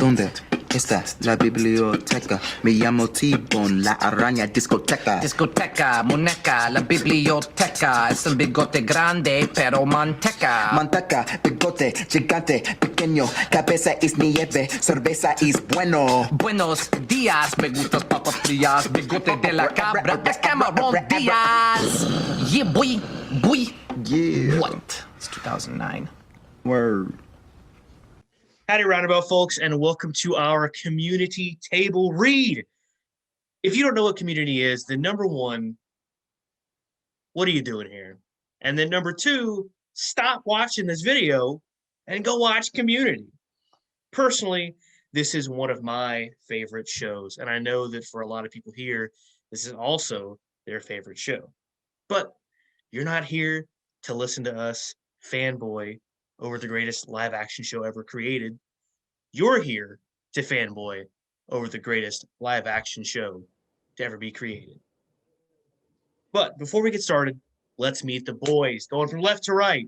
¿Dónde está la biblioteca? Me llamo T-Bone, la araña discoteca. Discoteca, muñeca, la biblioteca. Es un bigote grande, pero manteca. Manteca, bigote, gigante, pequeño. Cabeza es nieve, cerveza es bueno. Buenos días, me gustas papas frías. Bigote de la cabra, de Cameron Díaz. Yeah, boy. Yeah. What? It's 2009. Word. Howdy, Roundabout folks, and welcome to our community table read. If you don't know what community is, then number one, what are you doing here? And then number two, stop watching this video and go watch Community. Personally, this is one of my favorite shows, and I know that for a lot of people here, this is also their favorite show. But you're not here to listen to us fanboy over the greatest live action show ever created. You're here to fanboy over the greatest live action show to ever be created. But before we get started, let's meet the boys. Going from left to right,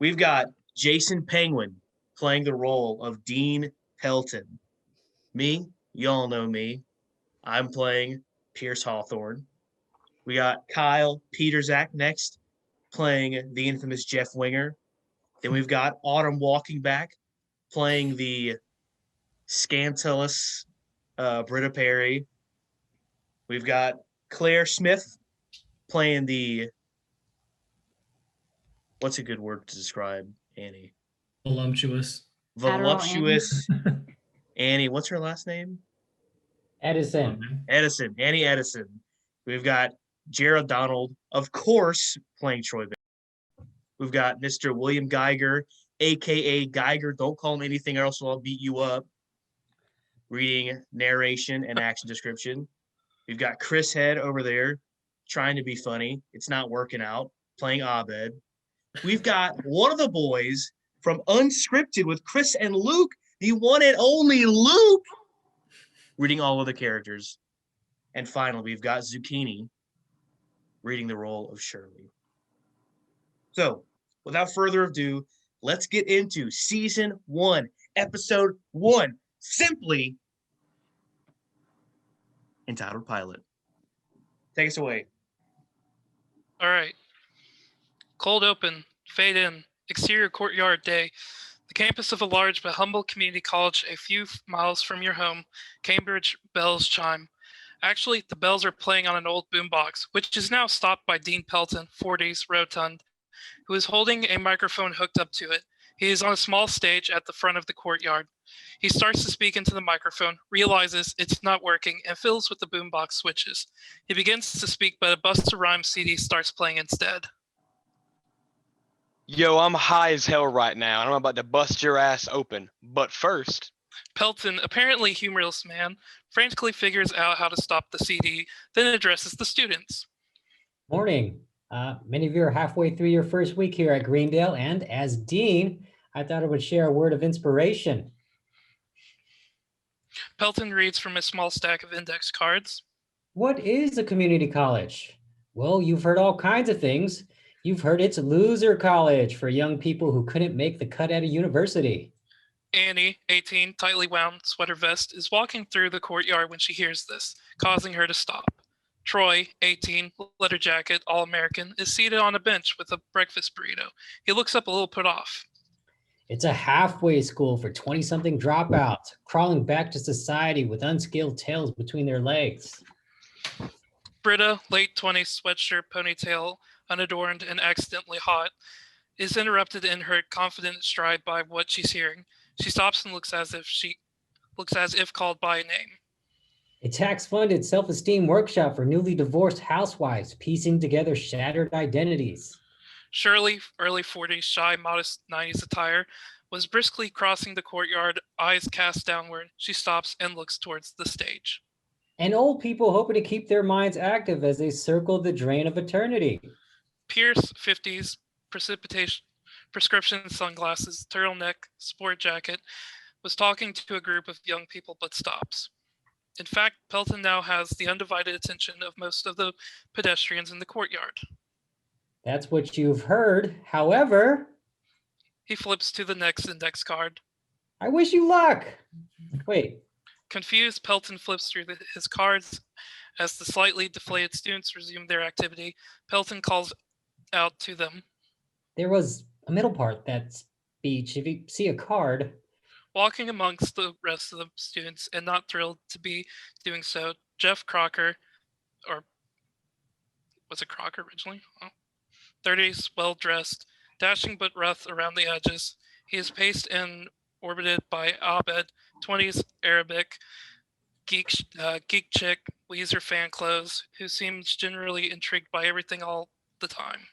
we've got Jason Penguin playing the role of Dean Pelton. Me, y'all know me. I'm playing Pierce Hawthorne. We got Kyle Peterzak next, playing the infamous Jeff Winger. Then we've got Autumn Walking Back, playing the scandalous Britta Perry. We've got Claire Smith playing the, what's a good word to describe Annie? Voluptuous. Voluptuous Annie. What's her last name? Edison. Annie Edison. We've got Jared Donald, of course, playing Troy Baker. We've got Mr. William Geiger, a.k.a. Geiger. Don't call him anything else or I'll beat you up. Reading narration and action description. We've got Chris Head over there trying to be funny. It's not working out, playing Abed. We've got one of the boys from Unscripted with Chris and Luke, the one and only Luke, reading all of the characters. And finally, we've got Zucchini reading the role of Shirley. So, without further ado, let's get into Season 1, Episode 1, simply entitled Pilot. Take us away. All right. Cold open, fade in, exterior courtyard day. The campus of a large but humble community college a few miles from your home. Cambridge bells chime. Actually, the bells are playing on an old boombox, which is now stopped by Dean Pelton, 40s, rotund, who is holding a microphone hooked up to it. He is on a small stage at the front of the courtyard. He starts to speak into the microphone, realizes it's not working, and fiddles with the boombox switches. He begins to speak, but a Busta Rhymes CD starts playing instead. Yo, I'm high as hell right now, and I'm about to bust your ass open. But first... Pelton, apparently humorless man, frantically figures out how to stop the CD, then addresses the students. Morning. Many of you are halfway through your first week here at Greendale, and as Dean, I thought I would share a word of inspiration. Pelton reads from a small stack of index cards. What is a community college? Well, you've heard all kinds of things. You've heard it's loser college for young people who couldn't make the cut at a university. Annie, 18, tightly wound sweater vest, is walking through the courtyard when she hears this, causing her to stop. Troy, 18, leather jacket, all-American, is seated on a bench with a breakfast burrito. He looks up a little put off. It's a halfway school for 20-something dropouts, crawling back to society with unskilled tails between their legs. Britta, late 20s, sweatshirt, ponytail, unadorned and accidentally hot, is interrupted in her confident stride by what she's hearing. She stops and looks as if called by a name. A tax-funded self-esteem workshop for newly divorced housewives piecing together shattered identities. Shirley, early 40s, shy, modest 90s attire, was briskly crossing the courtyard, eyes cast downward. She stops and looks towards the stage. And old people hoping to keep their minds active as they circle the drain of eternity. Pierce, 50s, prescription sunglasses, turtleneck, sport jacket, was talking to a group of young people but stops. In fact, Pelton now has the undivided attention of most of the pedestrians in the courtyard. That's what you've heard. However, He flips to the next index card. I wish you luck. Wait, Confused, Pelton flips through his cards. As the slightly deflated students resume their activity, Pelton calls out to them. there was a middle part, that speech. If you see a card, Walking amongst the rest of the students and not thrilled to be doing so, Jeff Crocker, or was it Crocker originally? Oh. 30s, well dressed, dashing but rough around the edges. He is paced and orbited by Abed, 20s Arabic, geek chick, Weezer fan clothes, who seems generally intrigued by everything all the time.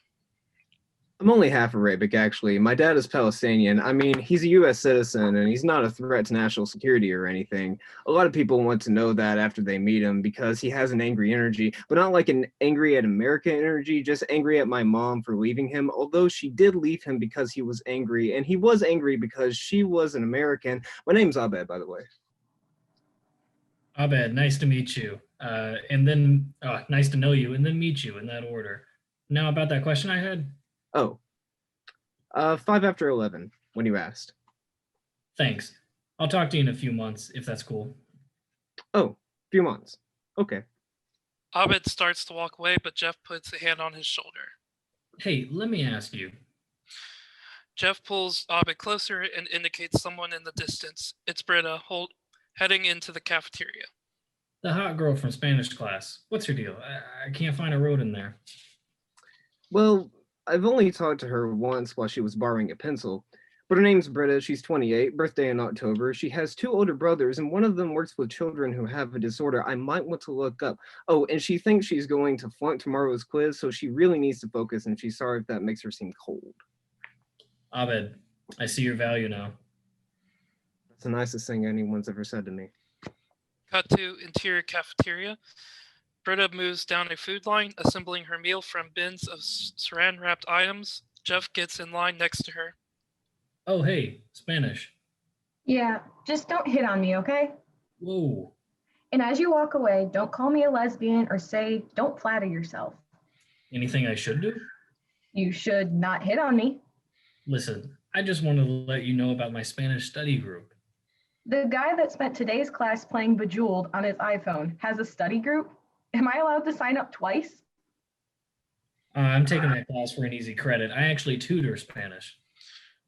I'm only half Arabic, actually. My dad is Palestinian. I mean, he's a U.S. citizen, and he's not a threat to national security or anything. A lot of people want to know that after they meet him because he has an angry energy, but not like an angry at America energy, just angry at my mom for leaving him, although she did leave him because he was angry, and he was angry because she was an American. My name's Abed, by the way. Abed, nice to meet you. And then nice to know you, and then meet you in that order. Now about that question I had. Oh, 5 after 11, when you asked. Thanks. I'll talk to you in a few months, if that's cool. Oh, few months. Okay. Abed starts to walk away, but Jeff puts a hand on his shoulder. Hey, let me ask you. Jeff pulls Abed closer and indicates someone in the distance. It's Britta, heading into the cafeteria. The hot girl from Spanish class. What's her deal? I can't find a road in there. Well, I've only talked to her once while she was borrowing a pencil, but her name's Britta. She's 28, birthday in October. She has 2 older brothers, and one of them works with children who have a disorder I might want to look up. Oh, and she thinks she's going to flunk tomorrow's quiz, so she really needs to focus, and she's sorry if that makes her seem cold. Abed, I see your value now. That's the nicest thing anyone's ever said to me. Cut to interior cafeteria. Britta moves down a food line, assembling her meal from bins of saran-wrapped items. Jeff gets in line next to her. Oh, hey, Spanish. Yeah, just don't hit on me, okay? Whoa. And as you walk away, don't call me a lesbian or say, don't flatter yourself. Anything I should do? You should not hit on me. Listen, I just wanted to let you know about my Spanish study group. The guy that spent today's class playing Bejeweled on his iPhone has a study group? Am I allowed to sign up twice? I'm taking that class for an easy credit. I actually tutor Spanish.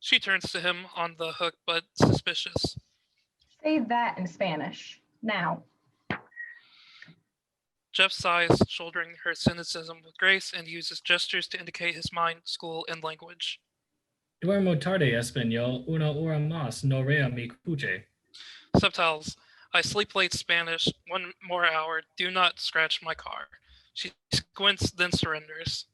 She turns to him on the hook, but suspicious. Say that in Spanish. Now. Jeff sighs, shouldering her cynicism with grace, and uses gestures to indicate his mind, school, and language. Duermo tarde, español, una hora más, no rea mi cuche. Subtitles. I sleep late Spanish, 1 more hour, do not scratch my car. She squints, then surrenders.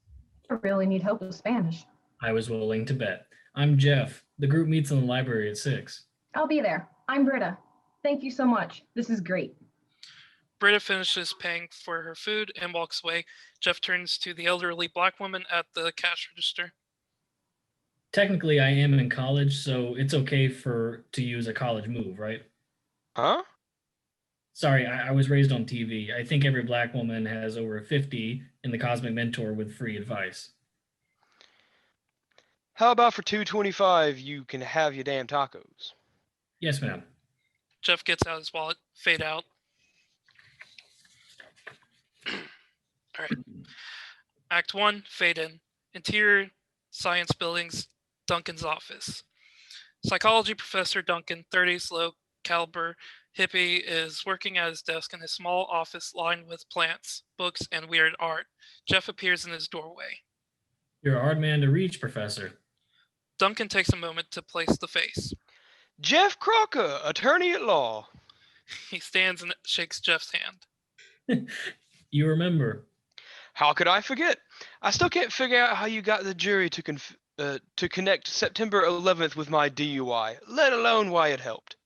I really need help with Spanish. I was willing to bet. I'm Jeff. The group meets in the library at 6. I'll be there. I'm Britta. Thank you so much. This is great. Britta finishes paying for her food and walks away. Jeff turns to the elderly black woman at the cash register. Technically, I am in college, so it's okay to use a college move, right? Huh? Sorry, I was raised on TV. I think every black woman has over 50 in the Cosmic Mentor with free advice. How about for $2.25 you can have your damn tacos? Yes, ma'am. Jeff gets out his wallet, fade out. All right. Act 1, fade in. Interior science buildings, Duncan's office. Psychology professor Duncan, 30s, low caliber hippie, is working at his desk in a small office lined with plants, books, and weird art. Jeff appears in his doorway. You're a hard man to reach, Professor. Duncan takes a moment to place the face. Jeff Crocker, attorney at law. He stands and shakes Jeff's hand. You remember. How could I forget? I still can't figure out how you got the jury to connect September 11th with my DUI, let alone why it helped.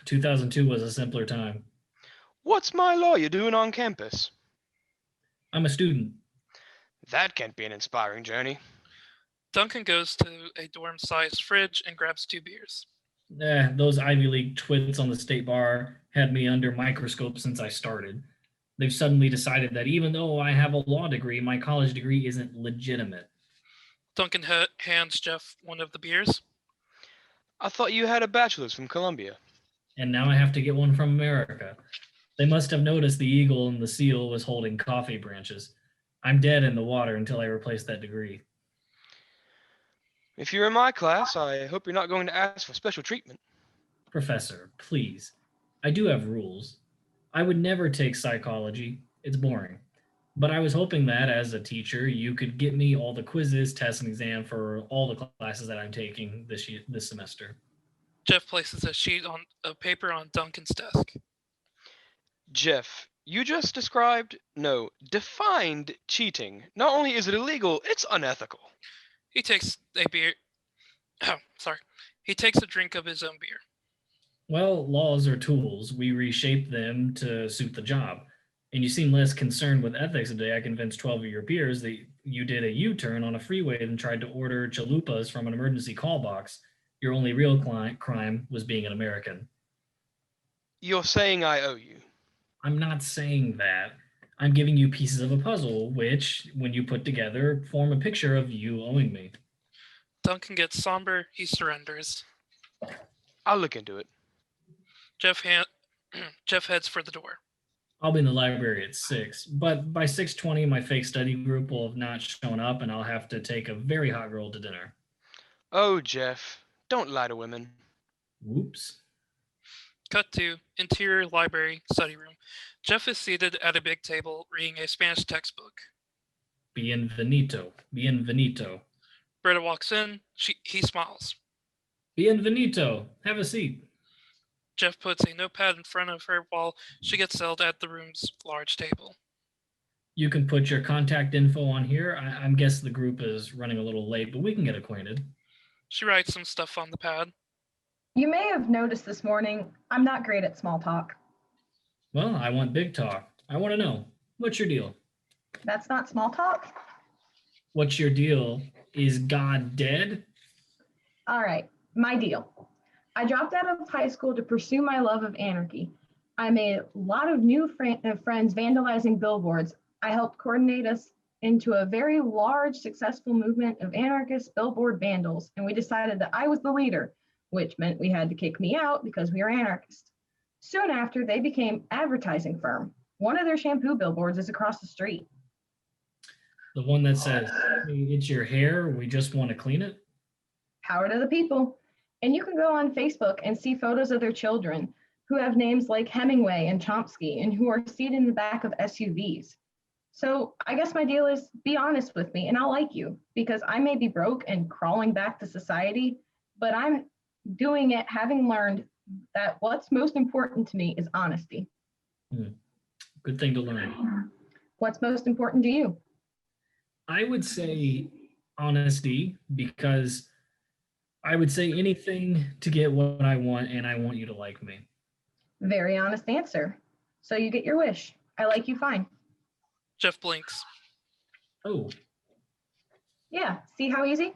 2002 was a simpler time. What's my lawyer doing on campus? I'm a student. That can't be an inspiring journey. Duncan goes to a dorm-sized fridge and grabs 2 beers. Those Ivy League twits on the state bar had me under microscope since I started. They've suddenly decided that even though I have a law degree, my college degree isn't legitimate. Duncan hands Jeff one of the beers. I thought you had a bachelor's from Columbia. and now I have to get one from America. They must have noticed the eagle and the seal was holding coffee branches. I'm dead in the water until I replace that degree. If you're in my class, I hope you're not going to ask for special treatment. Professor, please. I do have rules. I would never take psychology. It's boring. But I was hoping that as a teacher, you could get me all the quizzes, tests, and exam for all the classes that I'm taking this semester. Jeff places a sheet of paper on Duncan's desk. Jeff, you just defined cheating. Not only is it illegal, it's unethical. He takes a beer. Oh, sorry. He takes a drink of his own beer. Well, laws are tools. We reshape them to suit the job. And you seem less concerned with ethics today. I convinced 12 of your peers that you did a U-turn on a freeway and tried to order chalupas from an emergency call box. Your only real crime was being an American. You're saying I owe you. I'm not saying that. I'm giving you pieces of a puzzle, which, when you put together, form a picture of you owing me. Duncan gets somber. He surrenders. I'll look into it. Jeff heads for the door. I'll be in the library at 6, but by 6:20, my fake study group will have not shown up, and I'll have to take a very hot girl to dinner. Oh, Jeff, don't lie to women. Whoops. Cut to interior library study room. Jeff is seated at a big table reading a Spanish textbook. Bienvenido. Bienvenido. Britta walks in. He smiles. Bienvenido. Have a seat. Jeff puts a notepad in front of her while she gets settled at the room's large table. You can put your contact info on here. I'm guessing the group is running a little late, but we can get acquainted. She writes some stuff on the pad. You may have noticed this morning, I'm not great at small talk. Well, I want big talk. I want to know, what's your deal? That's not small talk? What's your deal? Is God dead? All right, my deal. I dropped out of high school to pursue my love of anarchy. I made a lot of new friends vandalizing billboards. I helped coordinate us into a very large, successful movement of anarchist billboard vandals, and we decided that I was the leader, which meant we had to kick me out because we were anarchists. Soon after, they became an advertising firm. One of their shampoo billboards is across the street. The one that says, hey, it's your hair, we just want to clean it? Power to the people. And you can go on Facebook and see photos of their children who have names like Hemingway and Chomsky and who are seated in the back of SUVs. So I guess my deal is be honest with me and I'll like you, because I may be broke and crawling back to society, but I'm doing it having learned that what's most important to me is honesty. Good thing to learn. What's most important to you? I would say honesty, because I would say anything to get what I want, and I want you to like me. Very honest answer. So you get your wish. I like you fine. Jeff blinks. Oh, Yeah, see how easy?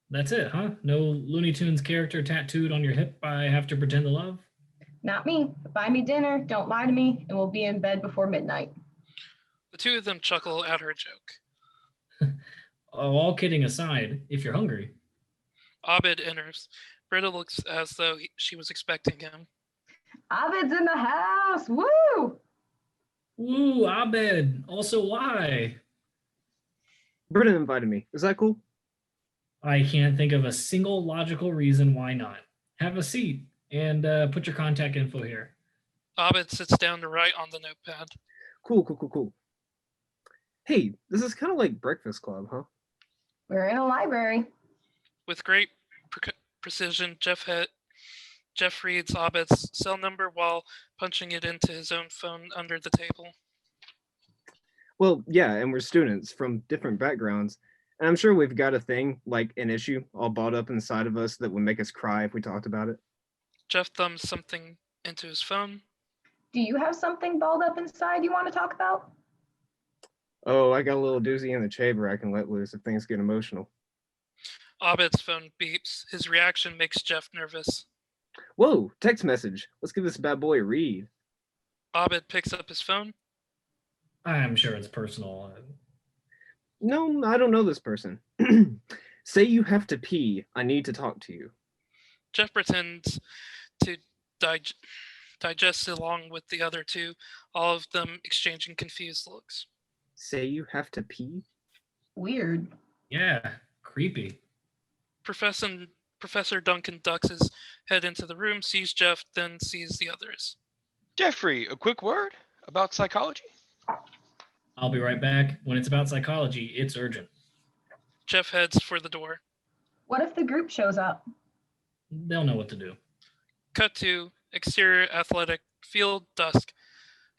that's it, huh? No Looney Tunes character tattooed on your hip I have to pretend to love? Not me. Buy me dinner, don't lie to me, and we'll be in bed before midnight. The two of them chuckle at her joke. Oh, all kidding aside, if you're hungry. Abed enters. Britta looks as though she was expecting him. Abed's in the house. Woo! Woo, Abed. Also, why? Britta invited me. Is that cool? I can't think of a single logical reason why not. Have a seat and put your contact info here. Abed sits down to write on the notepad. Cool. Hey, this is kind of like Breakfast Club, huh? We're in a library. With great precision, Jeff reads Abed's cell number while punching it into his own phone under the table. Well, yeah, and we're students from different backgrounds. And I'm sure we've got a thing, like an issue, all balled up inside of us that would make us cry if we talked about it. Jeff thumbs something into his phone. Do you have something balled up inside you want to talk about? Oh, I got a little doozy in the chamber I can let loose if things get emotional. Abed's phone beeps. His reaction makes Jeff nervous. Whoa, text message. Let's give this bad boy a read. Abed picks up his phone. I'm sure it's personal. No, I don't know this person. Say you have to pee. I need to talk to you. Jeff pretends to dig- digests along with the other two, all of them exchanging confused looks. Say you have to pee? Weird. Yeah, creepy. Professor Duncan ducks his head into the room, sees Jeff, then sees the others. Jeffrey, a quick word about psychology? I'll be right back. When it's about psychology, it's urgent. Jeff heads for the door. What if the group shows up? They'll know what to do. Cut to exterior athletic field, dusk.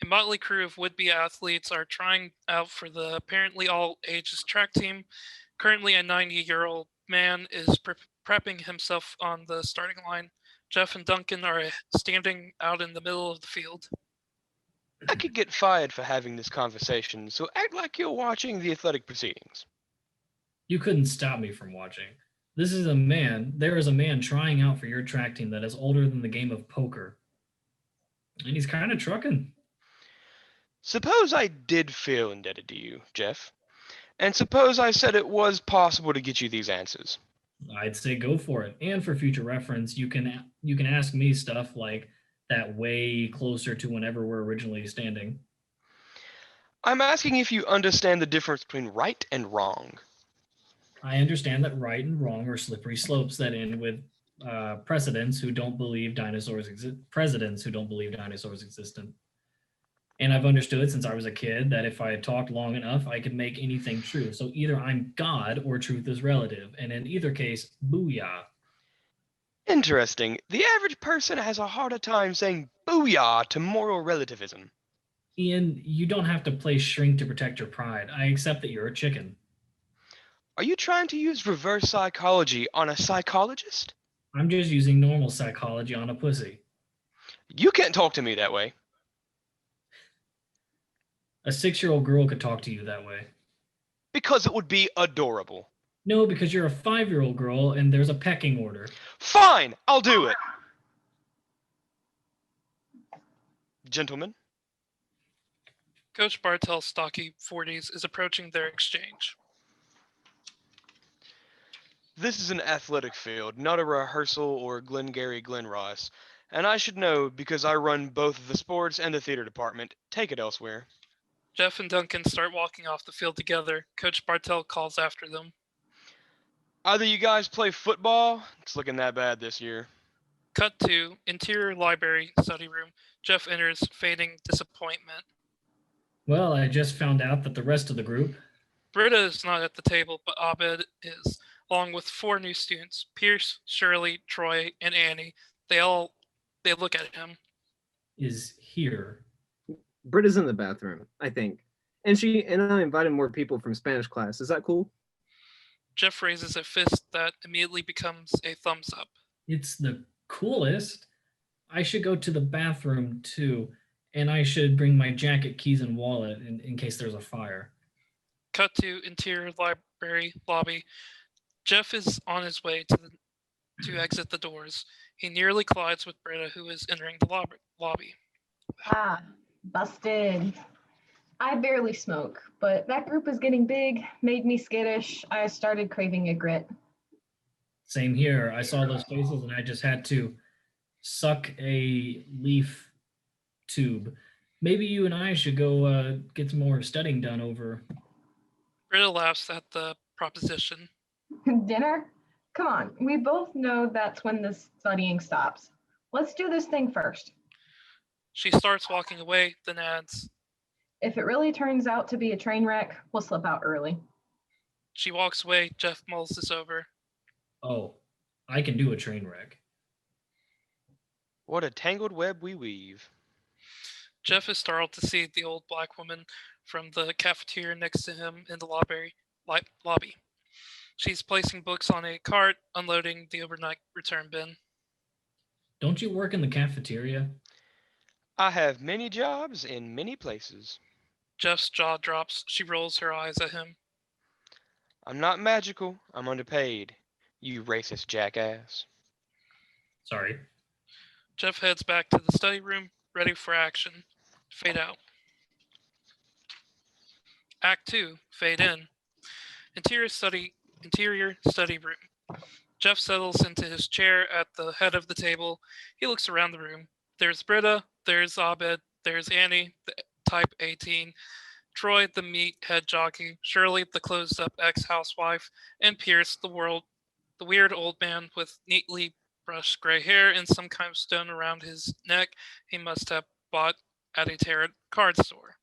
A motley crew of would-be athletes are trying out for the apparently all ages track team. Currently, a 90-year-old man is prepping himself on the starting line. Jeff and Duncan are standing out in the middle of the field. I could get fired for having this conversation, so act like you're watching the athletic proceedings. You couldn't stop me from watching. There is a man trying out for your track team that is older than the game of poker. And he's kind of trucking. Suppose I did feel indebted to you, Jeff. And suppose I said it was possible to get you these answers. I'd say go for it. And for future reference, you can ask me stuff like that way closer to whenever we're originally standing. I'm asking if you understand the difference between right and wrong. I understand that right and wrong are slippery slopes that end with presidents who don't believe dinosaurs existed. And I've understood since I was a kid that if I talked long enough, I could make anything true. So either I'm God or truth is relative. And in either case, booyah. Interesting. The average person has a harder time saying booyah to moral relativism. Ian, you don't have to play shrink to protect your pride. I accept that you're a chicken. Are you trying to use reverse psychology on a psychologist? I'm just using normal psychology on a pussy. You can't talk to me that way. A 6-year-old girl could talk to you that way. Because it would be adorable. No, because you're a 5-year-old girl and there's a pecking order. Fine, I'll do it. Gentlemen. Coach Bartell, stocky 40s, is approaching their exchange. This is an athletic field, not a rehearsal or Glengarry Glen Ross. And I should know because I run both the sports and the theater department. Take it elsewhere. Jeff and Duncan start walking off the field together. Coach Bartell calls after them. Either you guys play football. It's looking that bad this year. Cut to interior library study room. Jeff enters, feigning disappointment. Well, I just found out that the rest of the group... Britta is not at the table, but Abed is, along with 4 new students, Pierce, Shirley, Troy, and Annie. They look at him. Is here. Britta's in the bathroom, I think. And I invited more people from Spanish class. Is that cool? Jeff raises a fist that immediately becomes a thumbs up. It's the coolest. I should go to the bathroom too. And I should bring my jacket, keys, and wallet in case there's a fire. Cut to interior library lobby. Jeff is on his way to exit the doors. He nearly collides with Britta, who is entering the lobby. Ah, busted. I barely smoke, but that group is getting big, made me skittish. I started craving a grit. Same here. I saw those faces and I just had to suck a leaf tube. Maybe you and I should go get some more studying done over. Britta laughs at the proposition. Dinner? Come on, we both know that's when the studying stops. Let's do this thing first. She starts walking away, then adds, If it really turns out to be a train wreck, we'll slip out early. She walks away. Jeff mulls this over. Oh, I can do a train wreck. What a tangled web we weave. Jeff is startled to see the old black woman from the cafeteria next to him in the lobby. She's placing books on a cart, unloading the overnight return bin. Don't you work in the cafeteria? I have many jobs in many places. Jeff's jaw drops. She rolls her eyes at him. I'm not magical. I'm underpaid. You racist jackass. Sorry. Jeff heads back to the study room, ready for action. Fade out. Act 2, fade in. Interior study room. Jeff settles into his chair at the head of the table. He looks around the room. There's Britta, there's Abed, there's Annie, the type 18, Troy, the meathead jockey, Shirley, the closed-up ex-housewife, and Pierce, the weird old man with neatly brushed gray hair and some kind of stone around his neck he must have bought at a tarot card store.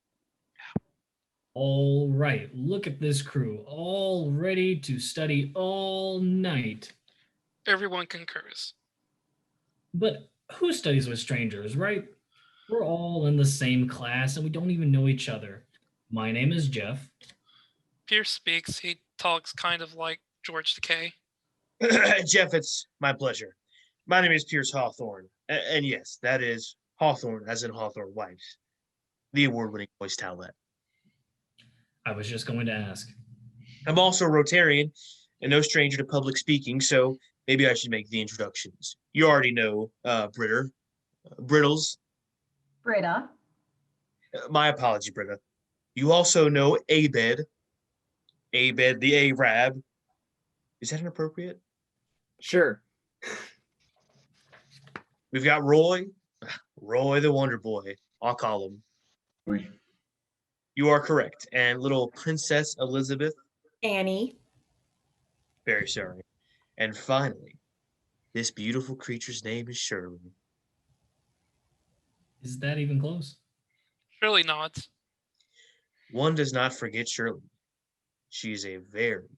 All right, look at this crew, all ready to study all night. Everyone concurs. But who studies with strangers, right? We're all in the same class and we don't even know each other. My name is Jeff. Pierce speaks. He talks kind of like George Takei. Jeff, it's my pleasure. My name is Pierce Hawthorne. And yes, that is Hawthorne, as in Hawthorne Wipes, the award-winning voice talent. I was just going to ask. I'm also a Rotarian and no stranger to public speaking, so maybe I should make the introductions. You already know Brittles. Britta. My apology, Britta. You also know Abed. Abed, the Arab. Is that inappropriate? Sure. We've got Roy. Roy the Wonder Boy. I'll call him. Wait. You are correct. And little Princess Elizabeth. Annie. Very sorry. And finally, this beautiful creature's name is Shirley. Is that even close? Shirley nods. One does not forget Shirley. She is a very,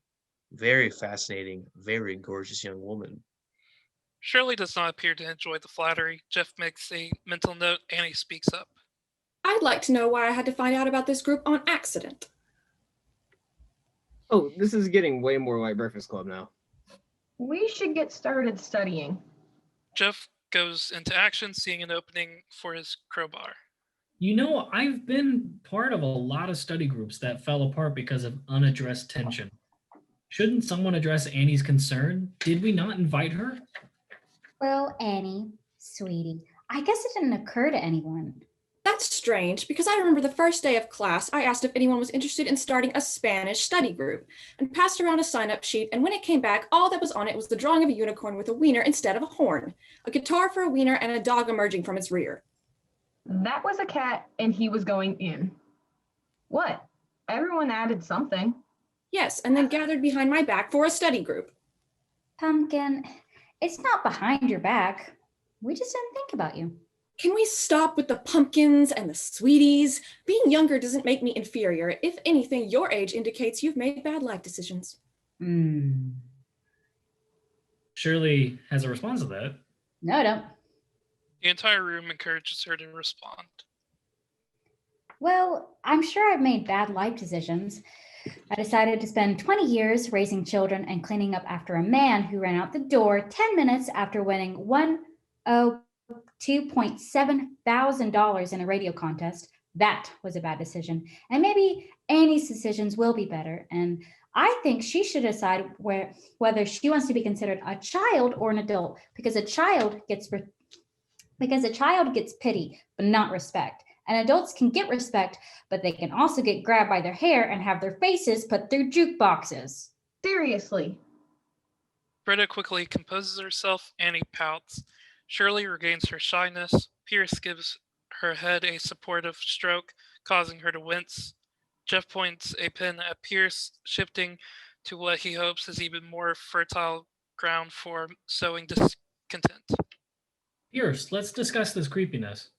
very fascinating, very gorgeous young woman. Shirley does not appear to enjoy the flattery. Jeff makes a mental note. Annie speaks up. I'd like to know why I had to find out about this group on accident. Oh, this is getting way more like Breakfast Club now. We should get started studying. Jeff goes into action, seeing an opening for his crowbar. You know, I've been part of a lot of study groups that fell apart because of unaddressed tension. Shouldn't someone address Annie's concern? Did we not invite her? Well, Annie, sweetie, I guess it didn't occur to anyone. That's strange, because I remember the first day of class, I asked if anyone was interested in starting a Spanish study group and passed around a sign-up sheet, and when it came back, all that was on it was the drawing of a unicorn with a wiener instead of a horn, a guitar for a wiener, and a dog emerging from its rear. That was a cat, and he was going in. What? Everyone added something. Yes, and then gathered behind my back for a study group. Pumpkin, it's not behind your back. We just didn't think about you. Can we stop with the pumpkins and the sweeties? Being younger doesn't make me inferior. If anything, your age indicates you've made bad life decisions. Shirley has a response to that. No, I don't. The entire room encourages her to respond. Well, I'm sure I've made bad life decisions. I decided to spend 20 years raising children and cleaning up after a man who ran out the door 10 minutes after winning $2.7 in a radio contest. That was a bad decision. And maybe Annie's decisions will be better. And I think she should decide whether she wants to be considered a child or an adult, because a child gets pity, but not respect. And adults can get respect, but they can also get grabbed by their hair and have their faces put through jukeboxes. Seriously. Britta quickly composes herself. Annie pouts. Shirley regains her shyness. Pierce gives her head a supportive stroke, causing her to wince. Jeff points a pen at Pierce, shifting to what he hopes is even more fertile ground for sowing discontent. Pierce, let's discuss this creepiness.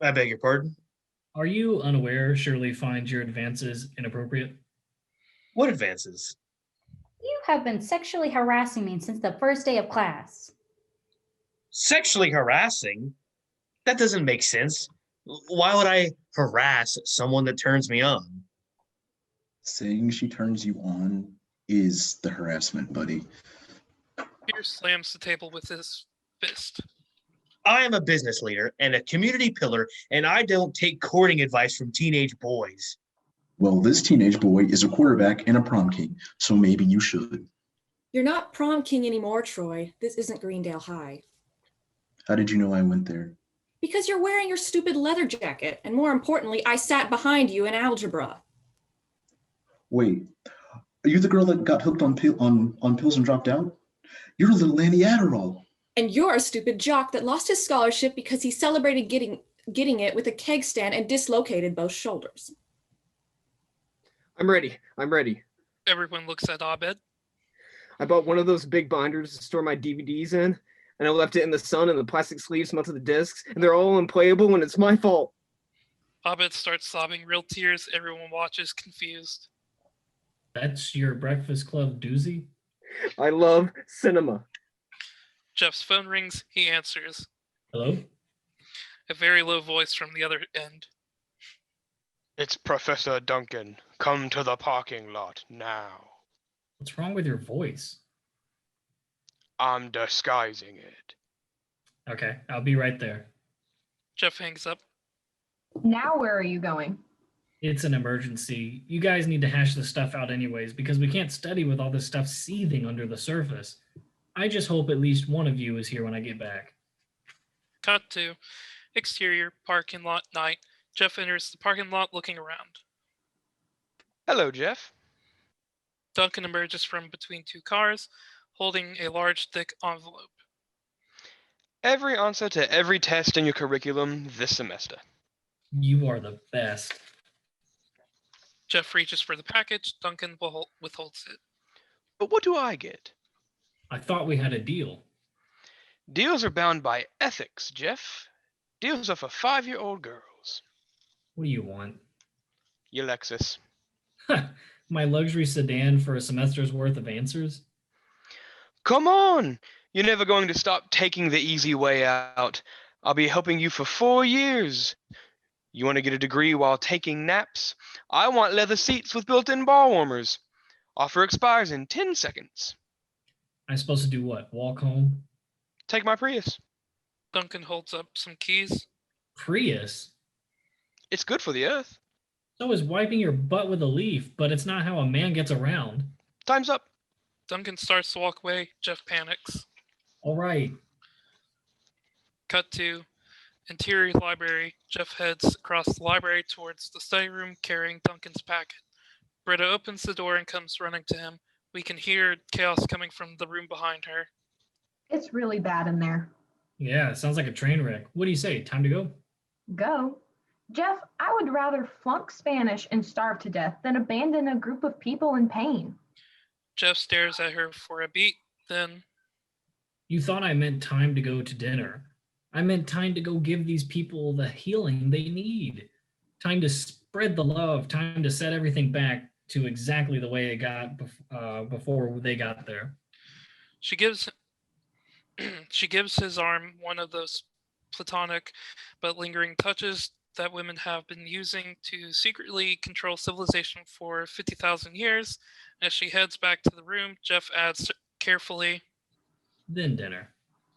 I beg your pardon? Are you unaware Shirley finds your advances inappropriate? What advances? You have been sexually harassing me since the first day of class. Sexually harassing? That doesn't make sense. Why would I harass someone that turns me on? Saying she turns you on is the harassment, buddy. Pierce slams the table with his fist. I am a business leader and a community pillar, and I don't take courting advice from teenage boys. Well, this teenage boy is a quarterback and a prom king, so maybe you should. You're not prom king anymore, Troy. This isn't Greendale High. How did you know I went there? Because you're wearing your stupid leather jacket, and more importantly, I sat behind you in algebra. Wait, are you the girl that got hooked on pills and dropped out? You're little Annie Adderall. And you're a stupid jock that lost his scholarship because he celebrated getting it with a keg stand and dislocated both shoulders. I'm ready. I'm ready. Everyone looks at Abed. I bought one of those big binders to store my DVDs in, and I left it in the sun and the plastic sleeves smell to the discs, and they're all unplayable and it's my fault. Abed starts sobbing real tears. Everyone watches confused. That's your Breakfast Club doozy? I love cinema. Jeff's phone rings. He answers. Hello? A very low voice from the other end. It's Professor Duncan. Come to the parking lot now. What's wrong with your voice? I'm disguising it. Okay, I'll be right there. Jeff hangs up. Now where are you going? It's an emergency. You guys need to hash this stuff out anyways, because we can't study with all this stuff seething under the surface. I just hope at least one of you is here when I get back. Cut to exterior parking lot night. Jeff enters the parking lot looking around. Hello, Jeff. Duncan emerges from between two cars, holding a large, thick envelope. Every answer to every test in your curriculum this semester. You are the best. Jeff reaches for the package. Duncan withholds it. But what do I get? I thought we had a deal. Deals are bound by ethics, Jeff. Deals are for 5-year-old girls. What do you want? Your Lexus. My luxury sedan for a semester's worth of answers? Come on! You're never going to stop taking the easy way out. I'll be helping you for 4 years. You want to get a degree while taking naps? I want leather seats with built-in bar warmers. Offer expires in 10 seconds. I'm supposed to do what? Walk home? Take my Prius. Duncan holds up some keys. Prius? It's good for the earth. So is wiping your butt with a leaf, but it's not how a man gets around. Time's up. Duncan starts to walk away. Jeff panics. All right. Cut to interior library. Jeff heads across the library towards the study room carrying Duncan's packet. Britta opens the door and comes running to him. We can hear chaos coming from the room behind her. It's really bad in there. Yeah, it sounds like a train wreck. What do you say? Time to go? Go. Jeff, I would rather flunk Spanish and starve to death than abandon a group of people in pain. Jeff stares at her for a beat, then... You thought I meant time to go to dinner. I meant time to go give these people the healing they need. Time to spread the love, time to set everything back to exactly the way it got before they got there. She gives his arm one of those platonic but lingering touches that women have been using to secretly control civilization for 50,000 years. As she heads back to the room, Jeff adds carefully, Then dinner.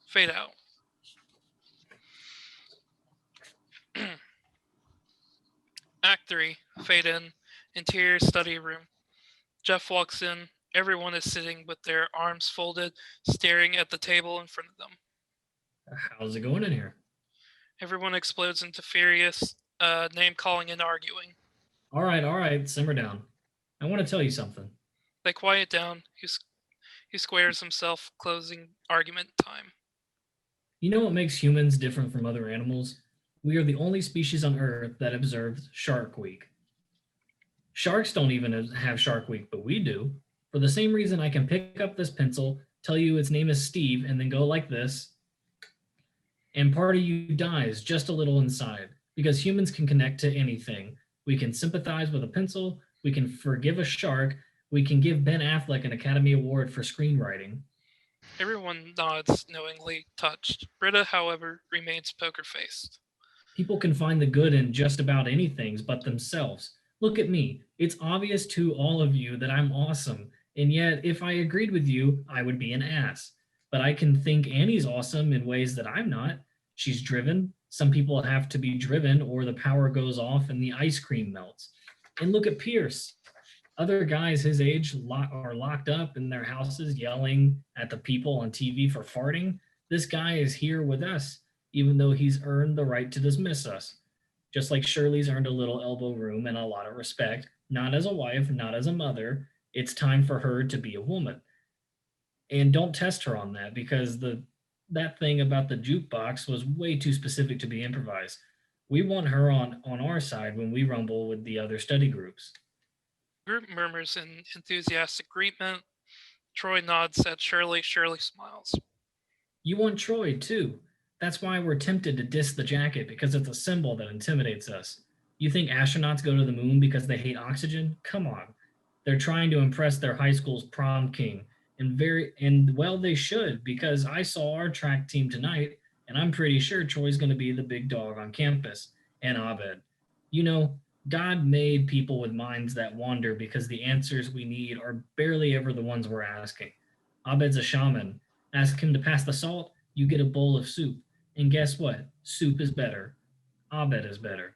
Fade out. Act 3, fade in, interior study room. Jeff walks in. Everyone is sitting with their arms folded, staring at the table in front of them. How's it going in here? Everyone explodes into furious name-calling and arguing. All right, simmer down. I want to tell you something. They quiet down. He squares himself, closing argument time. You know what makes humans different from other animals? We are the only species on Earth that observes Shark Week. Sharks don't even have Shark Week, but we do. For the same reason I can pick up this pencil, tell you its name is Steve, and then go like this, and part of you dies just a little inside, because humans can connect to anything. We can sympathize with a pencil, we can forgive a shark, we can give Ben Affleck an Academy Award for screenwriting. Everyone nods, knowingly touched. Britta, however, remains poker-faced. People can find the good in just about anything but themselves. Look at me. It's obvious to all of you that I'm awesome, and yet if I agreed with you, I would be an ass. But I can think Annie's awesome in ways that I'm not. She's driven. Some people have to be driven or the power goes off and the ice cream melts. And look at Pierce. Other guys his age are locked up in their houses yelling at the people on TV for farting. This guy is here with us, even though he's earned the right to dismiss us. Just like Shirley's earned a little elbow room and a lot of respect, not as a wife, not as a mother. It's time for her to be a woman. And don't test her on that, because the That thing about the jukebox was way too specific to be improvised. We want her on our side when we rumble with the other study groups. Group murmurs in enthusiastic agreement. Troy nods at Shirley. Shirley smiles. You want Troy too. That's why we're tempted to diss the jacket because it's a symbol that intimidates us. You think astronauts go to the moon because they hate oxygen? Come on. They're trying to impress their high school's prom king. And well they should because I saw our track team tonight and I'm pretty sure Troy's going to be the big dog on campus and Abed. You know, God made people with minds that wander because the answers we need are barely ever the ones we're asking. Abed's a shaman. Ask him to pass the salt, you get a bowl of soup. And guess what? Soup is better. Abed is better.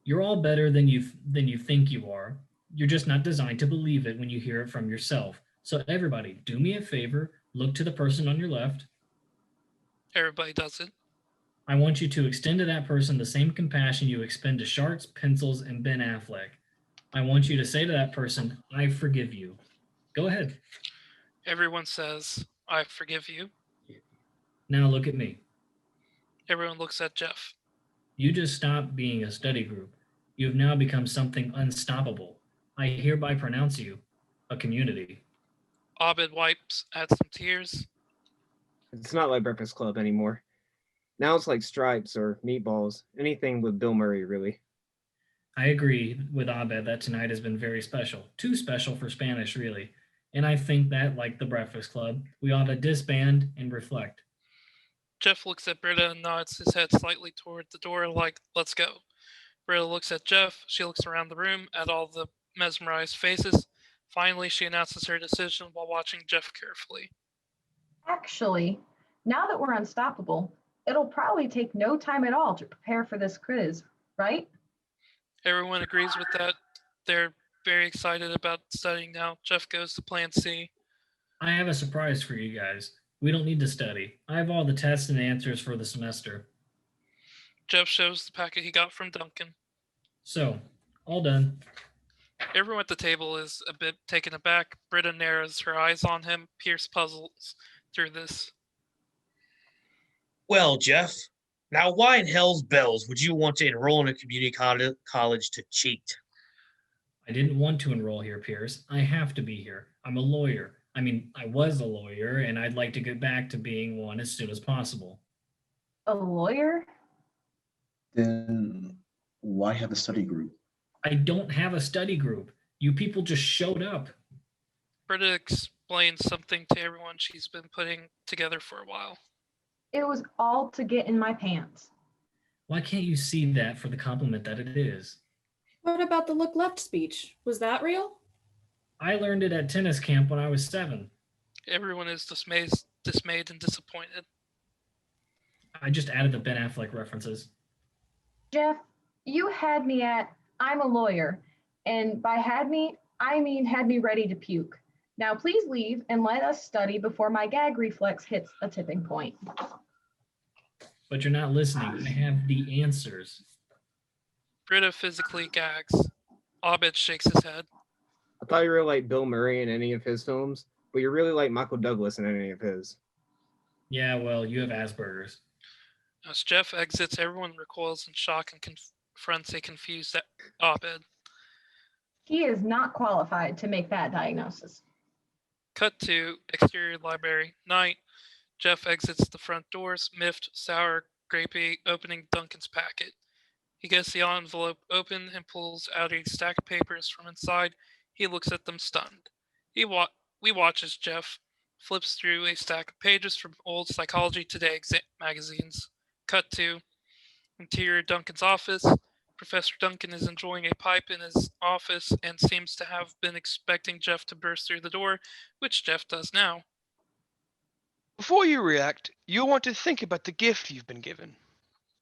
You're all better than you think you are. You're just not designed to believe it when you hear it from yourself. So everybody, do me a favor, look to the person on your left. Everybody does it. I want you to extend to that person the same compassion you expend to sharks, pencils, and Ben Affleck. I want you to say to that person, I forgive you. Go ahead. Everyone says, I forgive you. Now look at me. Everyone looks at Jeff. You just stopped being a study group. You have now become something unstoppable. I hereby pronounce you a community. Abed wipes at some tears. It's not like Breakfast Club anymore. Now it's like Stripes or Meatballs, anything with Bill Murray, really. I agree with Abed that tonight has been very special. Too special for Spanish, really. And I think that, like the Breakfast Club, we ought to disband and reflect. Jeff looks at Britta and nods his head slightly toward the door like, let's go. Britta looks at Jeff. She looks around the room at all the mesmerized faces. Finally, she announces her decision while watching Jeff carefully. Actually, now that we're unstoppable, it'll probably take no time at all to prepare for this quiz, right? Everyone agrees with that. They're very excited about studying now. Jeff goes to plan C. I have a surprise for you guys. We don't need to study. I have all the tests and answers for the semester. Jeff shows the packet he got from Duncan. So, all done. Everyone at the table is a bit taken aback. Britta narrows her eyes on him. Pierce puzzles through this. Well, Jeff, now why in hell's bells would you want to enroll in a community college to cheat? I didn't want to enroll here, Pierce. I have to be here. I'm a lawyer. I mean, I was a lawyer, and I'd like to get back to being one as soon as possible. A lawyer? Then why have a study group? I don't have a study group. You people just showed up. Britta explains something to everyone she's been putting together for a while. It was all to get in my pants. Why can't you see that for the compliment that it is? What about the look left speech? Was that real? I learned it at tennis camp when I was 7. Everyone is dismayed and disappointed. I just added the Ben Affleck references. Jeff, you had me at, I'm a lawyer. And by had me, I mean had me ready to puke. Now please leave and let us study before my gag reflex hits a tipping point. But you're not listening. I have the answers. Britta physically gags. Abed shakes his head. I thought you were like Bill Murray in any of his films, but you're really like Michael Douglas in any of his. Yeah, well, you have Asperger's. As Jeff exits, everyone recoils in shock and confronts a confused Abed. He is not qualified to make that diagnosis. Cut to exterior library. Night. Jeff exits the front doors, miffed, sour, grapey, opening Duncan's packet. He gets the envelope open and pulls out a stack of papers from inside. He looks at them stunned. We watch as Jeff flips through a stack of pages from old Psychology Today magazines. Cut to interior Duncan's office. Professor Duncan is enjoying a pipe in his office and seems to have been expecting Jeff to burst through the door, which Jeff does now. Before you react, you'll want to think about the gift you've been given.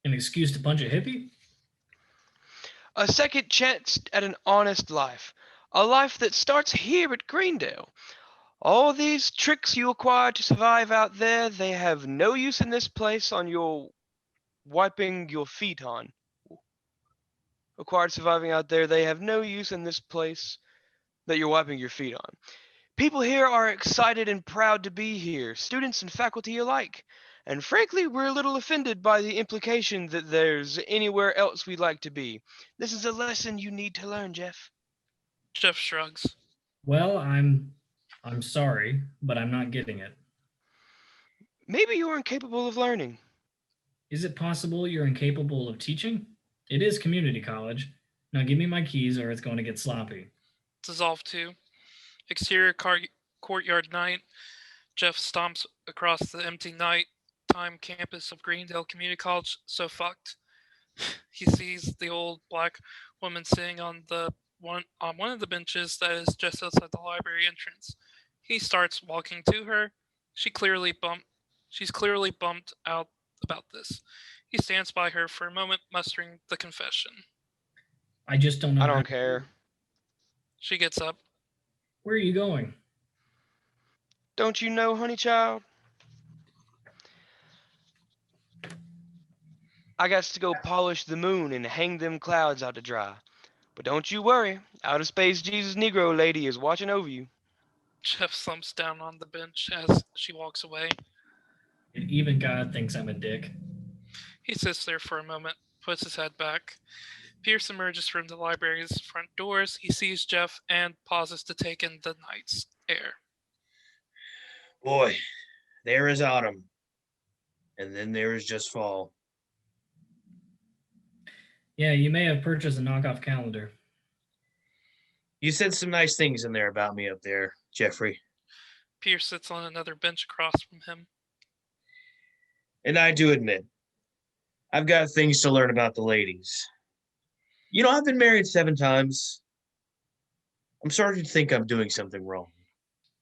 An excuse to punch a hippie? A second chance at an honest life. A life that starts here at Greendale. All these tricks you acquire to survive out there, they have no use in this place on your wiping your feet on. Acquired surviving out there, they have no use in this place that you're wiping your feet on. People here are excited and proud to be here, students and faculty alike. And frankly, we're a little offended by the implication that there's anywhere else we'd like to be. This is a lesson you need to learn, Jeff. Jeff shrugs. Well, I'm sorry, but I'm not getting it. Maybe you're incapable of learning. Is it possible you're incapable of teaching? It is community college. Now give me my keys or it's going to get sloppy. Dissolve 2. Exterior courtyard night. Jeff stomps across the empty nighttime campus of Greendale Community College. So fucked. He sees the old black woman sitting on one of the benches that is just outside the library entrance. He starts walking to her. She's clearly bummed out about this. He stands by her for a moment, mustering the confession. I just don't know. I don't care. She gets up. Where are you going? Don't you know, honey child? I got to go polish the moon and hang them clouds out to dry. But don't you worry, outer space Jesus Negro lady is watching over you. Jeff slumps down on the bench as she walks away. And even God thinks I'm a dick. He sits there for a moment, puts his head back. Pierce emerges from the library's front doors. He sees Jeff and pauses to take in the night's air. Boy, there is autumn. And then there is just fall. Yeah, you may have purchased a knockoff calendar. You said some nice things in there about me up there, Jeffrey. Pierce sits on another bench across from him. And I do admit, I've got things to learn about the ladies. You know, I've been married 7 times. I'm starting to think I'm doing something wrong.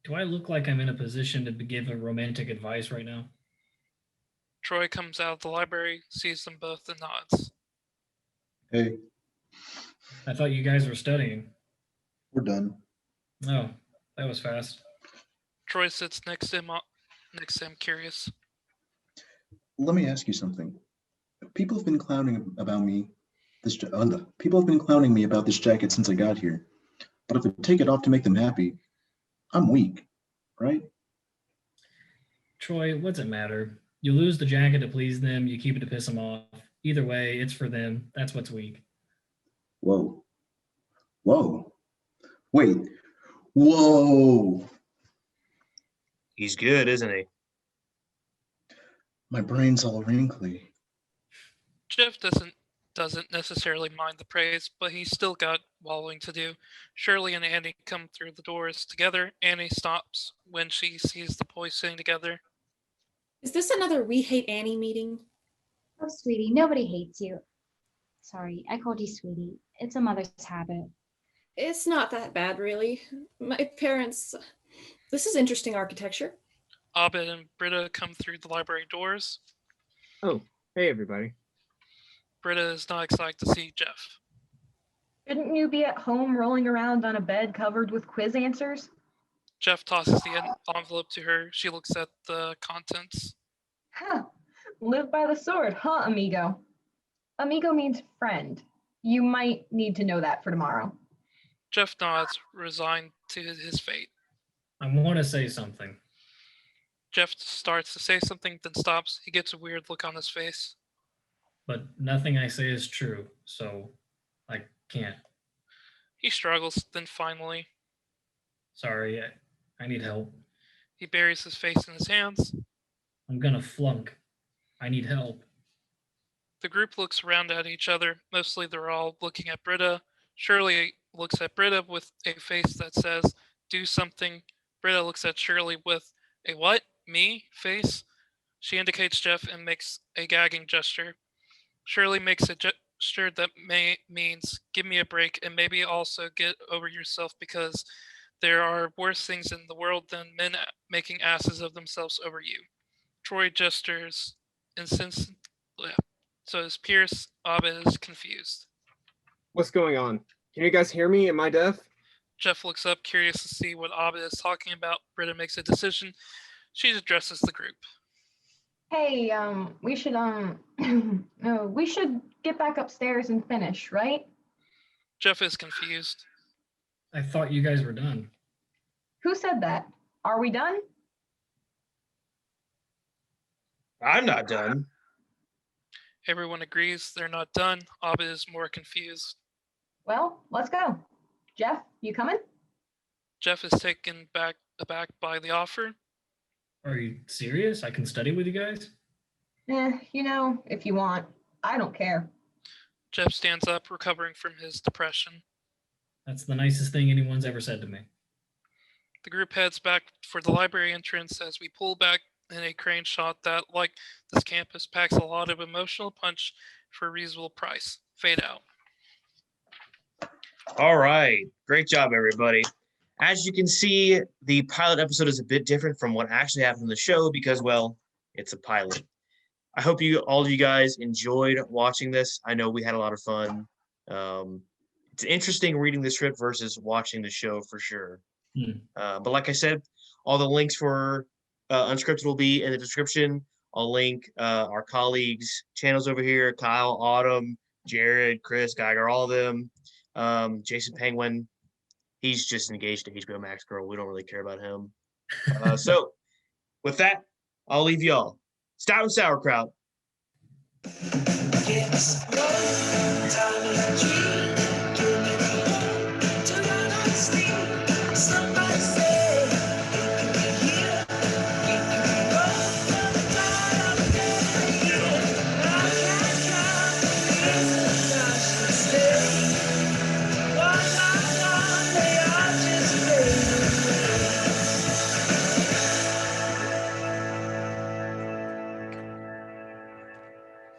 Do I look like I'm in a position to give a romantic advice right now? Troy comes out of the library, sees them both, and nods. Hey, I thought you guys were studying. we're done. Oh, that was fast. Troy sits next to him, curious. Let me ask you something. People have been clowning about me. People have been clowning me about this jacket since I got here. But if I take it off to make them happy, I'm weak, right? Troy, what's it matter? You lose the jacket to please them, you keep it to piss them off. Either way, it's for them. That's what's weak. Whoa. Whoa. Wait. Whoa. He's good, isn't he? My brain's all wrinkly. Jeff doesn't necessarily mind the praise, but he's still got wallowing to do. Shirley and Annie come through the doors together. Annie stops when she sees the boys sitting together. Is this another We Hate Annie meeting? Oh, sweetie, nobody hates you. Sorry, I called you sweetie. It's a mother's habit. It's not that bad, really. My parents... This is interesting architecture. Abed and Britta come through the library doors. Oh, hey everybody. Britta is not excited to see Jeff. Shouldn't you be at home rolling around on a bed covered with quiz answers? Jeff tosses the envelope to her. She looks at the contents. Huh. Live by the sword, huh, amigo? Amigo means friend. You might need to know that for tomorrow. Jeff nods, resigned to his fate. I want to say something. Jeff starts to say something, then stops. He gets a weird look on his face. But nothing I say is true, so I can't. He struggles, then finally. Sorry, I need help. He buries his face in his hands. I'm gonna flunk. I need help. The group looks around at each other. Mostly they're all looking at Britta. Shirley looks at Britta with a face that says, do something. Britta looks at Shirley with a what? Me? Face? She indicates Jeff and makes a gagging gesture. Shirley makes a gesture that means give me a break and maybe also get over yourself because there are worse things in the world than men making asses of themselves over you. Troy gestures insistently. So is Pierce. Abed is confused. What's going on? Can you guys hear me? Am I deaf? Jeff looks up, curious to see what Abed is talking about. Britta makes a decision. She addresses the group. Hey, we should we should get back upstairs and finish, right? Jeff is confused. I thought you guys were done. Who said that? Are we done? I'm not done. Everyone agrees they're not done. Abba is more confused. Well, let's go. Jeff, you coming? Jeff is taken aback by the offer. Are you serious? I can study with you guys? If you want. I don't care. Jeff stands up, recovering from his depression. That's the nicest thing anyone's ever said to me. The group heads back for the library entrance as we pull back in a crane shot that, like this campus, packs a lot of emotional punch for a reasonable price. Fade out. All right. Great job, everybody. As you can see, the pilot episode is a bit different from what actually happened in the show because, well, it's a pilot. I hope all of you guys enjoyed watching this. I know we had a lot of fun. It's interesting reading the script versus watching the show for sure. But like I said, all the links for Unscripted will be in the description. I'll link our colleagues' channels over here: Kyle, Autumn, Jared, Chris, Geiger, all of them. Jason Penguin, he's just engaged to HBO Max girl. We don't really care about him. So with that, I'll leave y'all. Stout and sauerkraut. It's time to dream.